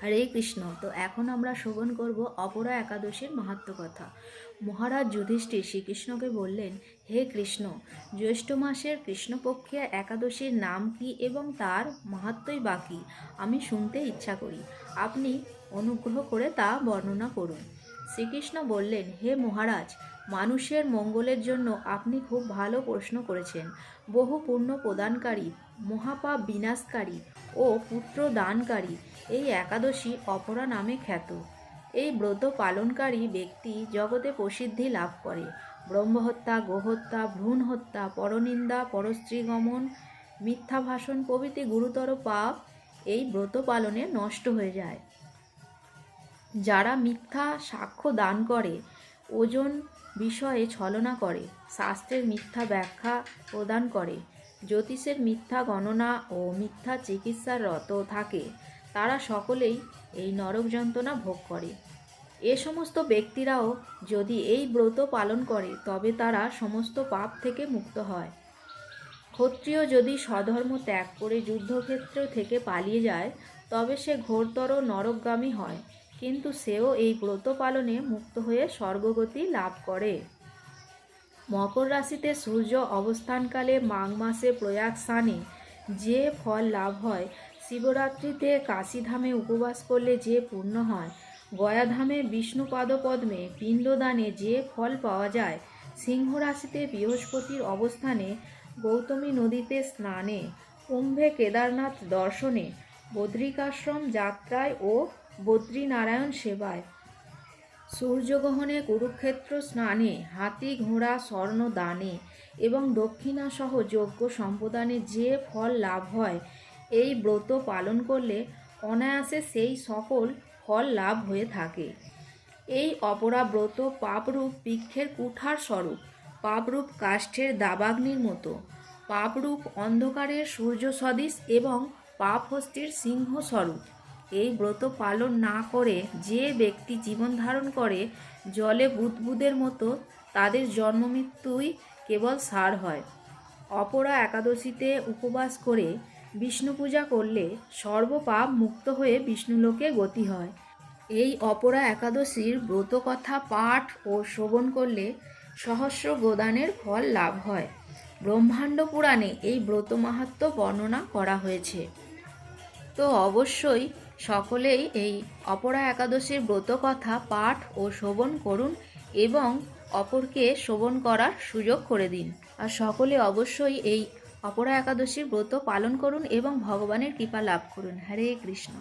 হরে কৃষ্ণ। তো এখন আমরা শ্রবণ করব অপরা একাদশীর মাহাত্ম্য কথা। মহারাজ যুধিষ্ঠির শ্রীকৃষ্ণকে বললেন, হে কৃষ্ণ, জ্যৈষ্ঠ মাসের কৃষ্ণপক্ষিয়া একাদশীর নাম কি এবং তার মাহাত্ম্যই বা কী? আমি শুনতে ইচ্ছা করি। আপনি অনুগ্রহ করে তা বর্ণনা করুন। শ্রীকৃষ্ণ বললেন, হে মহারাজ, মানুষের মঙ্গলের জন্য আপনি খুব ভালো প্রশ্ন করেছেন। বহু পুণ্য প্রদানকারী, মহাপাপ বিনাশকারী ও পুত্র দানকারী এই একাদশী অপরা নামে খ্যাত। এই ব্রত পালনকারী ব্যক্তি জগতে প্রসিদ্ধি লাভ করে। ব্রহ্মহত্যা, গোহত্যা, ভ্রূণ হত্যা, পরনিন্দা, পরস্ত্রীগমন, মিথ্যা ভাষণ প্রভৃতি গুরুতর পাপ এই ব্রত পালনে নষ্ট হয়ে যায়। যারা মিথ্যা সাক্ষ্য দান করে, ওজন বিষয়ে ছলনা করে, শাস্ত্রের মিথ্যা ব্যাখ্যা প্রদান করে, জ্যোতিষের মিথ্যা গণনা ও মিথ্যা চিকিৎসার রত থাকে, তারা সকলেই এই নরক যন্ত্রণা ভোগ করে। এ সমস্ত ব্যক্তিরাও যদি এই ব্রত পালন করে তবে তারা সমস্ত পাপ থেকে মুক্ত হয়। ক্ষত্রিয় যদি স্বধর্ম ত্যাগ করে যুদ্ধক্ষেত্র থেকে পালিয়ে যায় তবে সে ঘোরতর নরকগামী হয়, কিন্তু সেও এই ব্রত পালনে মুক্ত হয়ে স্বর্গগতি লাভ করে। মকর রাশিতে সূর্য অবস্থানকালে মাঘ মাসে প্রয়াগ স্নানে যে ফল লাভ হয়, শিবরাত্রিতে কাশীধামে উপবাস করলে যে পুণ্য হয়, গয়াধামে বিষ্ণুপাদপদ্মে পিণ্ডদানে যে ফল পাওয়া যায়, সিংহ রাশিতে বৃহস্পতির অবস্থানে গৌতমী নদীতে স্নানে, কুম্ভে কেদারনাথ দর্শনে, বদ্রিকাশ্রম যাত্রায় ও বদ্রীনারায়ণ সেবায়, সূর্যগ্রহণে কুরুক্ষেত্র স্নানে, হাতি ঘোড়া স্বর্ণ দানে এবং দক্ষিণাসহ যজ্ঞ সম্প্রদানে যে ফল লাভ হয়, এই ব্রত পালন করলে অনায়াসে সেই সকল ফল লাভ হয়ে থাকে। এই অপরা ব্রত পাপরূপ বৃক্ষের কুঠার স্বরূপ, পাপরূপ কাষ্ঠের দাবাগ্নির মতো, পাপরূপ অন্ধকারের সূর্য সদৃশ এবং পাপহস্তির সিংহ স্বরূপ। এই ব্রত পালন না করে যে ব্যক্তি জীবন ধারণ করে জলে বুদবুদের মতো, তাদের জন্মমৃত্যুই কেবল সার হয়। অপরা একাদশীতে উপবাস করে বিষ্ণু পূজা করলে সর্বপাপ মুক্ত হয়ে বিষ্ণুলোকে গতি হয়। এই অপরা একাদশীর ব্রতকথা পাঠ ও শ্রবণ করলে সহস্র গোদানের ফল লাভ হয়। ব্রহ্মাণ্ড পুরাণে এই ব্রত মাহাত্ম্য বর্ণনা করা হয়েছে। তো অবশ্যই সকলেই এই অপরা একাদশীর ব্রতকথা পাঠ ও শ্রবণ করুন এবং অপরকে শ্রবণ করার সুযোগ করে দিন। আর সকলে অবশ্যই এই অপরা একাদশীর ব্রত পালন করুন এবং ভগবানের কৃপা লাভ করুন। হরে কৃষ্ণ।